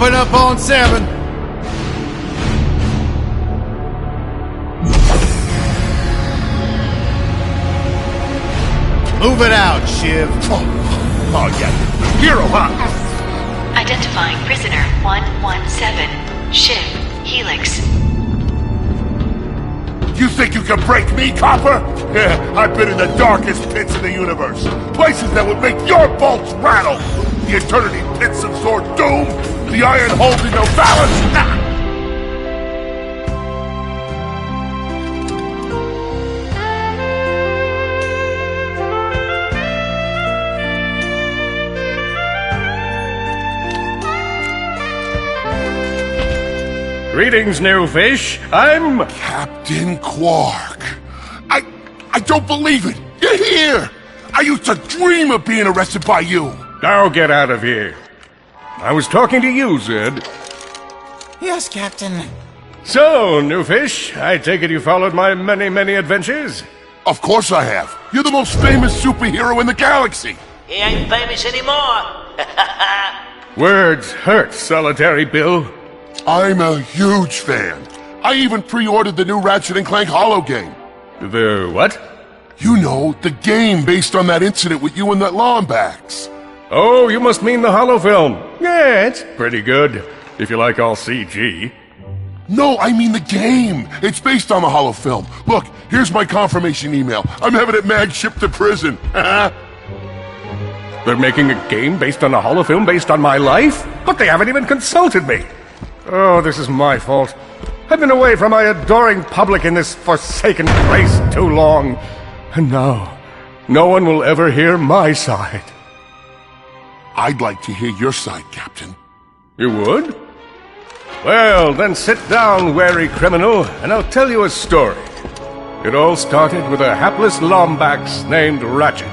Open up on 7. Move it out, Shiv. Oh yeah, hero, huh? Identifying prisoner 117, Shiv, Helix. You think you can break me, copper? Yeah, I've been in the darkest pits in the universe. Places that would make your bolts rattle. The eternity pits of Sword Doom. The iron holding no balance. Nah. Greetings, new fish. I'm... Captain Quark. I don't believe it. You're here. I used to dream of being arrested by you. Now get out of here. I was talking to you, Zed. Yes, Captain. So, new fish, I take it you followed my many, many adventures? Of course I have. You're the most famous superhero in the galaxy. He ain't famous anymore. Words hurt, Solitary Bill. I'm a huge fan. I even pre-ordered the new Ratchet & Clank Holo game. The what? You know, the game based on that incident with you and that Lombax. Oh, you must mean the holo film. Yeah, it's pretty good, if you like all CG. No, I mean the game. It's based on the holo film. Look, here's my confirmation email. I'm having it mag shipped to prison. They're making a game based on a holo film based on my life? But they haven't even consulted me. Oh, this is my fault. I've been away from my adoring public in this forsaken place too long. And now, no one will ever hear my side. I'd like to hear your side, Captain. You would? Well, then sit down, wary criminal, and I'll tell you a story. It all started with a hapless Lombax named Ratchet.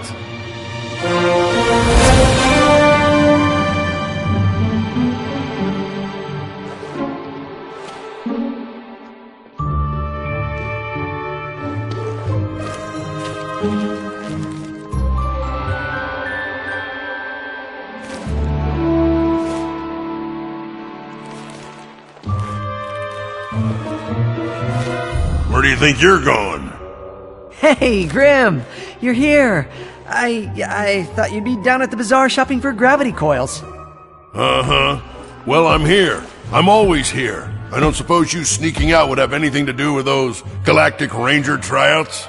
Where do you think you're going? Hey, Grim! You're here! I thought you'd be down at the bazaar shopping for gravity coils. Uh-huh. Well, I'm here. I'm always here. I don't suppose you sneaking out would have anything to do with those Galactic Ranger tryouts?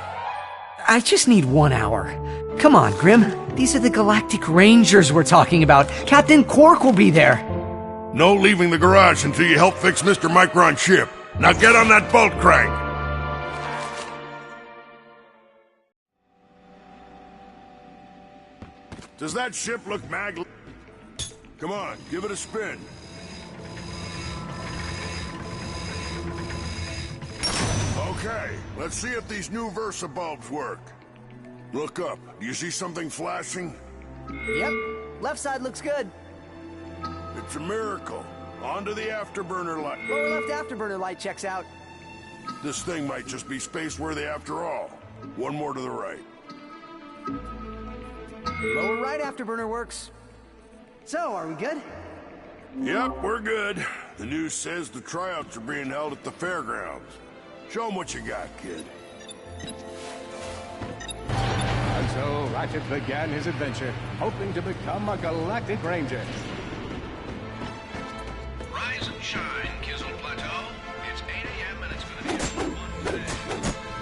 I just need 1 hour. Come on, Grim. These are the Galactic Rangers we're talking about. Captain Quark will be there. No leaving the garage until you help fix Mr. Micron's ship. Now get on that bolt crank! Does that ship look mag... Come on, give it a spin. Okay, let's see if these new Versa bulbs work. Look up. Do you see something flashing? Yep. Left side looks good. It's a miracle. Onto the afterburner light. Lower left afterburner light checks out. This thing might just be space-worthy after all. One more to the right. Lower right afterburner works. So, are we good? Yep, we're good. The news says the tryouts are being held at the fairgrounds. Show 'em what you got, kid. And so Ratchet began his adventure, hoping to become a Galactic Ranger. Rise and shine, Kizzle Plateau. It's 8 a.m. and it's going to be a fun day.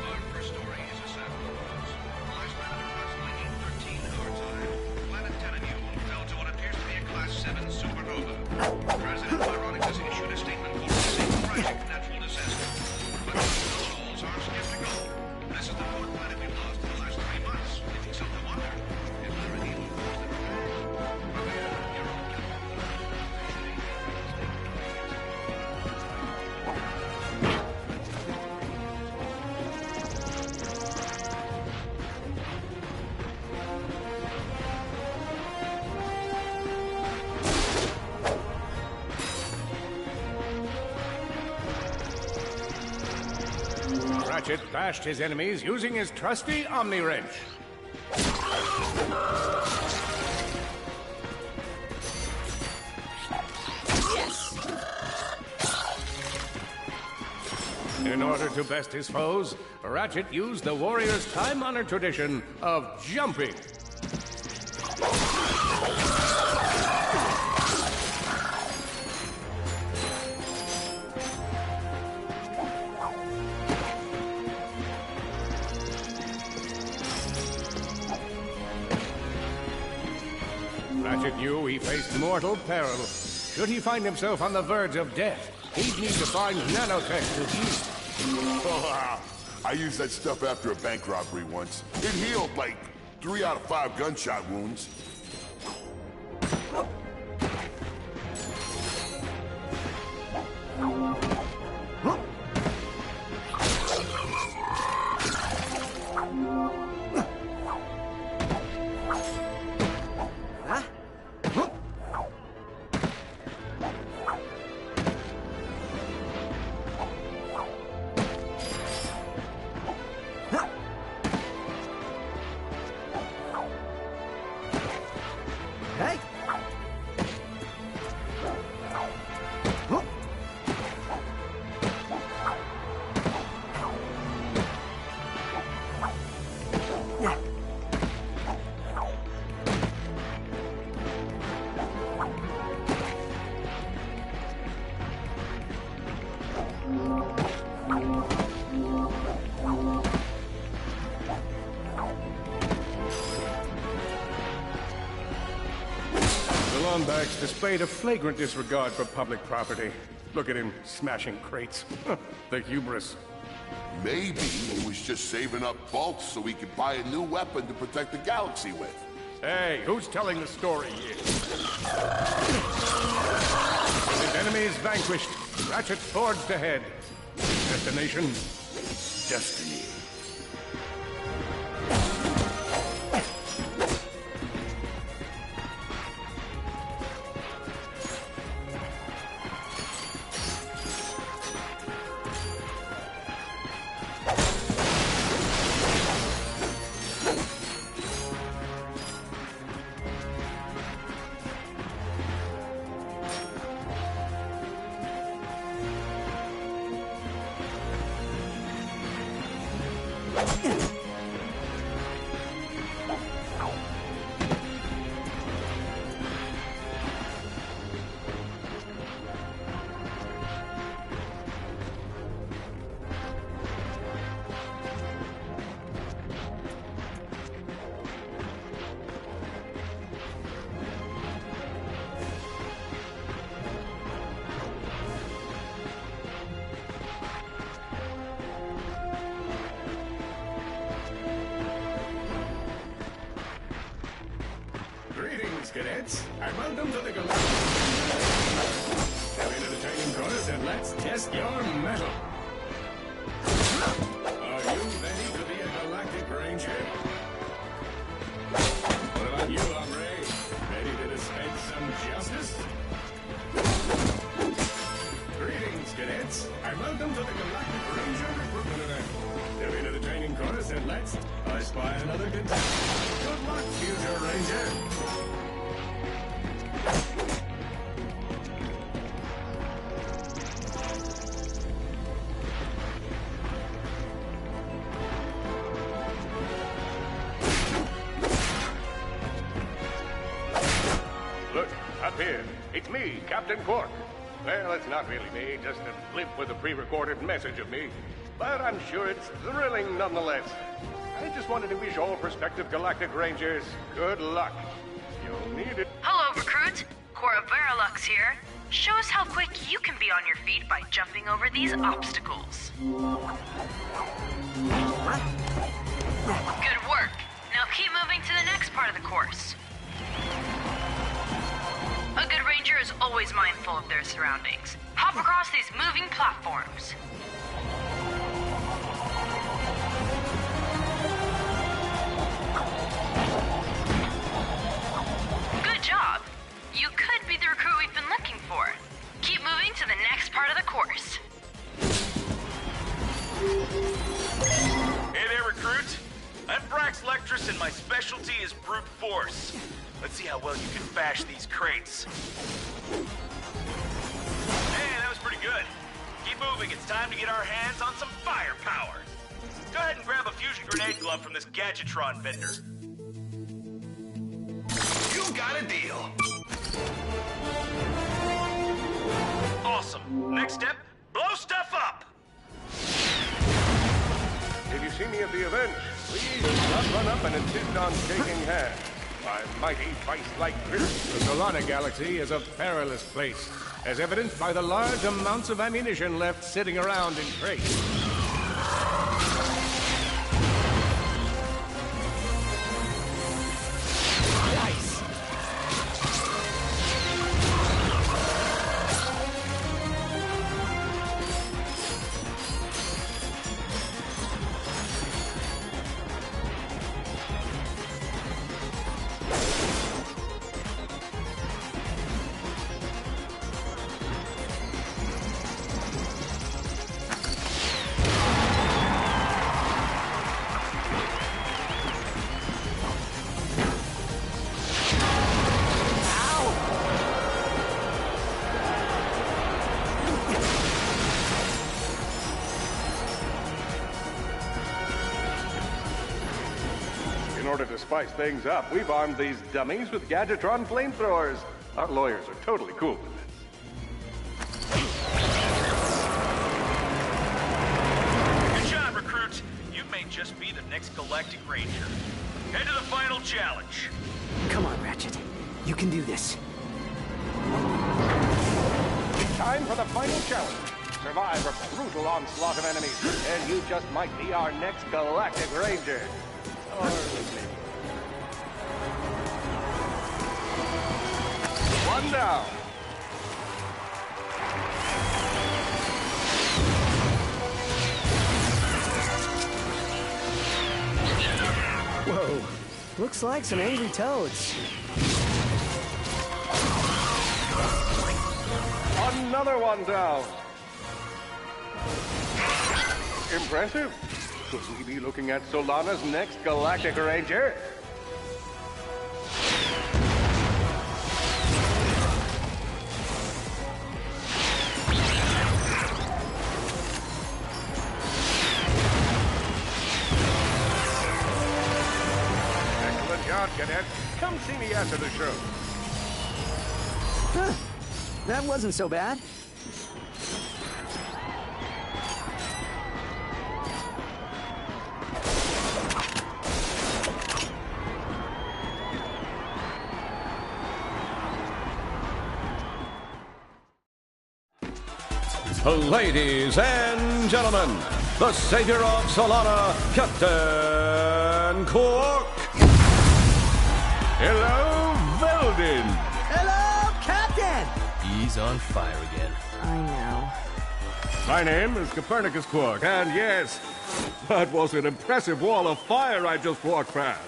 Our first story is a sad news. Last night at approximately 8:13 our time, planet Tenenu fell to what appears to be a Class 7 supernova. President Ironic has issued a statement calling this a tragic natural disaster. But officials are skeptical. This is the fourth planet we've lost in the last 3 months. It takes some to wonder. Is there any evil force that prepare your own Ratchet bashed his enemies using his trusty Omni Wrench. In order to best his foes, Ratchet used the warrior's time-honored tradition of jumping. Ratchet knew he faced mortal peril. Should he find himself on the verge of death, he'd need to find nanotech to heal. Oh, I used that stuff after a bank robbery once. It healed like 3 out of 5 gunshot wounds. Lombax displayed a flagrant disregard for public property. Look at him smashing crates. The hubris. Maybe he was just saving up bolts so he could buy a new weapon to protect the galaxy with. Hey, who's telling the story here? His enemy is vanquished. Ratchet forged ahead. Destination? Destiny. Cadets, and welcome to the Galactic. Step into the training course and let's test your mettle. Are you ready to be a Galactic Ranger? What about you, hombre? Ready to dispense some justice? Greetings, cadets, and welcome to the Galactic Ranger recruitment event. Step into the training course and let's spy another contestant. Good luck, future Ranger. Look, up here. It's me, Captain Quark. Well, it's not really me, just a blimp with a pre-recorded message of me. But I'm sure it's thrilling nonetheless. I just wanted to wish all prospective Galactic Rangers good luck. You'll need it. Hello, recruit. Cora Veralux here. Show us how quick you can be on your feet by jumping over these obstacles. Good work. Now keep moving to the next part of the course. A good ranger is always mindful of their surroundings. Hop across these moving platforms. Good job. You could be the recruit we've been looking for. Keep moving to the next part of the course. Hey there, recruit. I'm Brax Lectrus and my specialty is brute force. Let's see how well you can bash these crates. Hey, that was pretty good. Keep moving. It's time to get our hands on some firepower. Go ahead and grab a fusion grenade glove from this Gadgetron vendor. You got a deal. Awesome. Next step, blow stuff up. If you see me at the event, please do not run up and insist on shaking hands. My mighty vice-like fist. The Solana Galaxy is a perilous place, as evidenced by the large amounts of ammunition left sitting around in crates. Nice. In order to spice things up, we've armed these dummies with Gadgetron flamethrowers. Our lawyers are totally cool with this. Good job, recruit. You may just be the next Galactic Ranger. Head to the final challenge. Come on, Ratchet. You can do this. Time for the final challenge. Survive a brutal onslaught of enemies, and you just might be our next Galactic Ranger. Or maybe. One down. Whoa. Looks like some angry toads. Another one down. Impressive. Could we be looking at Solana's next Galactic Ranger? Excellent job, Cadet. Come see me after the show. Huh. That wasn't so bad. Ladies and gentlemen, the savior of Solana, Captain Quark. Hello, Veldin. Hello, Captain! He's on fire again. I know. My name is Copernicus Quark, and yes, that was an impressive wall of fire I just walked past.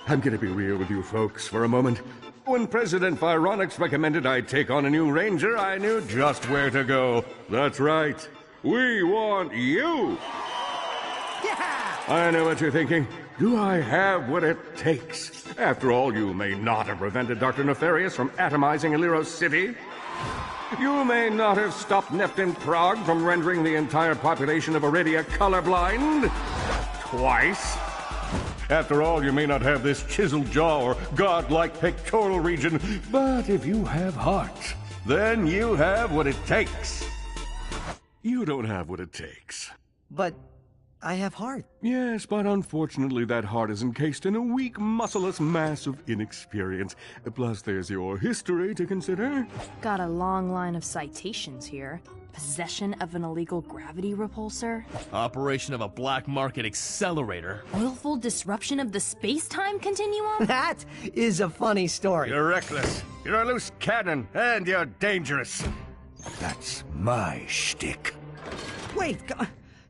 I'm gonna be real with you folks for a moment. When President Vironix recommended I take on a new ranger, I knew just where to go. That's right. We want you! Yeah! I know what you're thinking. Do I have what it takes? After all, you may not have prevented Dr. Nefarious from atomizing Aliros City. You may not have stopped Neptune Prague from rendering the entire population of Iridia colorblind. Twice. After all, you may not have this chiseled jaw or godlike pectoral region, but if you have heart, then you have what it takes. You don't have what it takes. But I have heart. Yes, but unfortunately that heart is encased in a weak, muscleless mass of inexperience. Plus, there's your history to consider. Got a long line of citations here. Possession of an illegal gravity repulsor. Operation of a black market accelerator. Willful disruption of the space-time continuum. That is a funny story. You're reckless, you're a loose cannon, and you're dangerous. That's my shtick. Wait,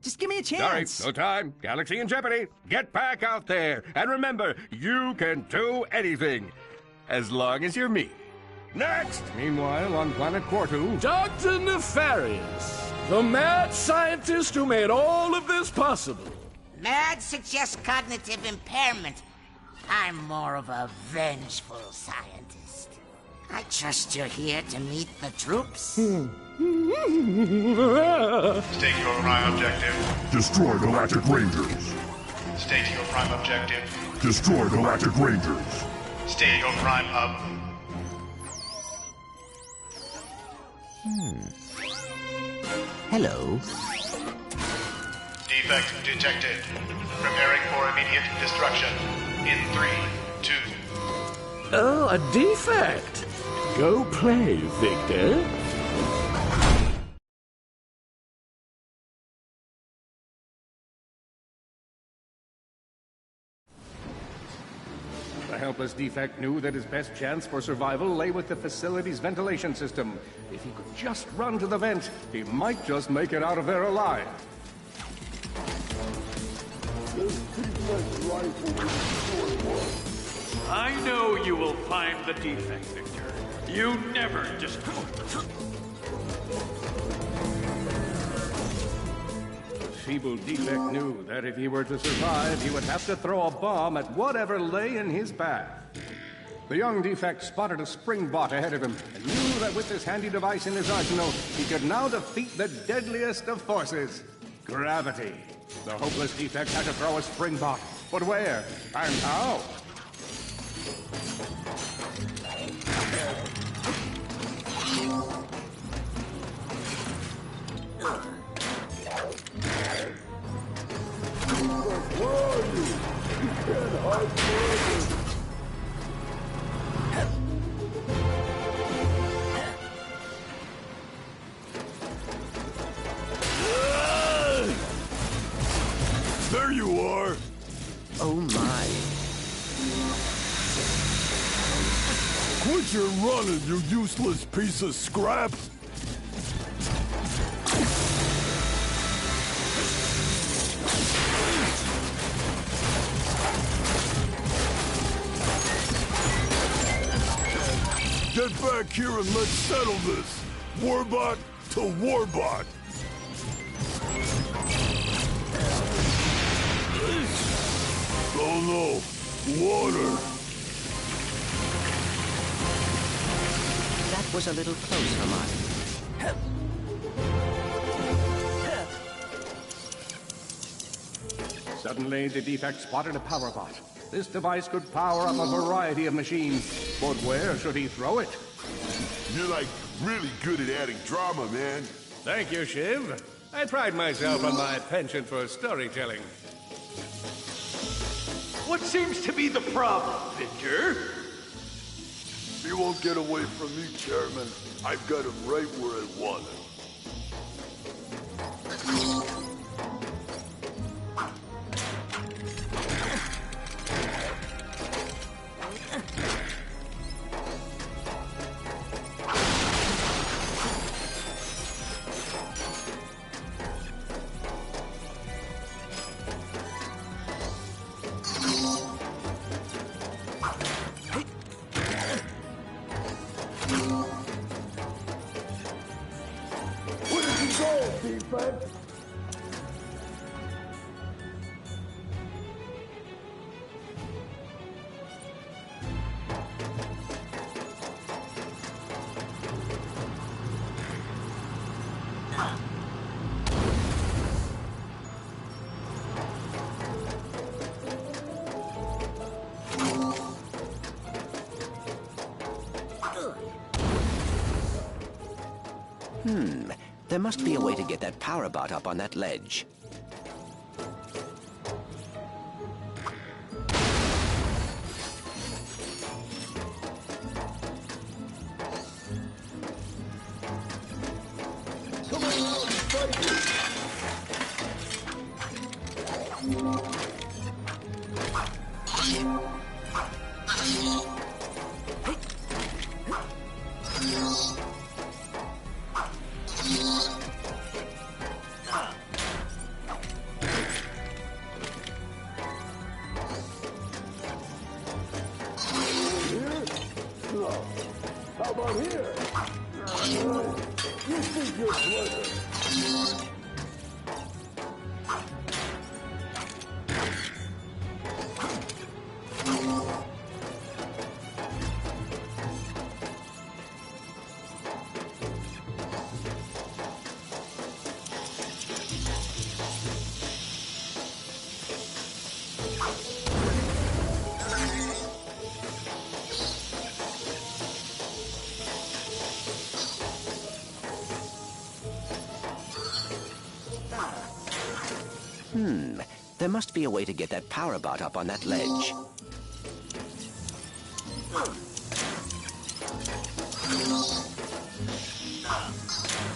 just give me a Sorry, chance. no time. Galaxy in jeopardy. Get back out there. And remember, you can do anything. As long as you're me. Next! Meanwhile, on planet Quartu... Dr. Nefarious, the mad scientist who made all of this possible. Mad suggests cognitive impairment. I'm more of a vengeful scientist. I trust you're here to meet the troops. State your prime objective. Destroy Galactic Rangers. State your prime objective. Destroy Galactic Rangers. State your prime hub. Hello. Defect detected. Preparing for immediate destruction. In 3, 2. Oh, a defect. Go play, Victor. The helpless defect knew that his best chance for survival lay with the facility's ventilation system. If he could just run to the vent, he might just make it out of there alive. I know you will find the defect, Victor. You never destroy. The feeble defect knew that if he were to survive, he would have to throw a bomb at whatever lay in his path. The young defect spotted a spring bot ahead of him and knew that with this handy device in his arsenal, he could now defeat the deadliest of forces, gravity. The hopeless defect had to throw a spring bot, but where and how? There you are! Oh my. Quit your running, you useless piece of scrap! Get back here and let's settle this! Warbot to Warbot! Oh no! Water! That was a little close for mine. Suddenly, the defect spotted a power bot. This device could power up a variety of machines, but where should he throw it? You're like really good at adding drama, man. Thank you, Shiv. I pride myself on my penchant for storytelling. What seems to be the problem, Victor? He won't get away from me, Chairman. I've got him right where I want him. There must be a way to get that power bot up on that ledge. How about here? You think you're clever. There must be a way to get that power bot up on that ledge.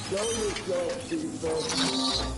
Show yourself, people.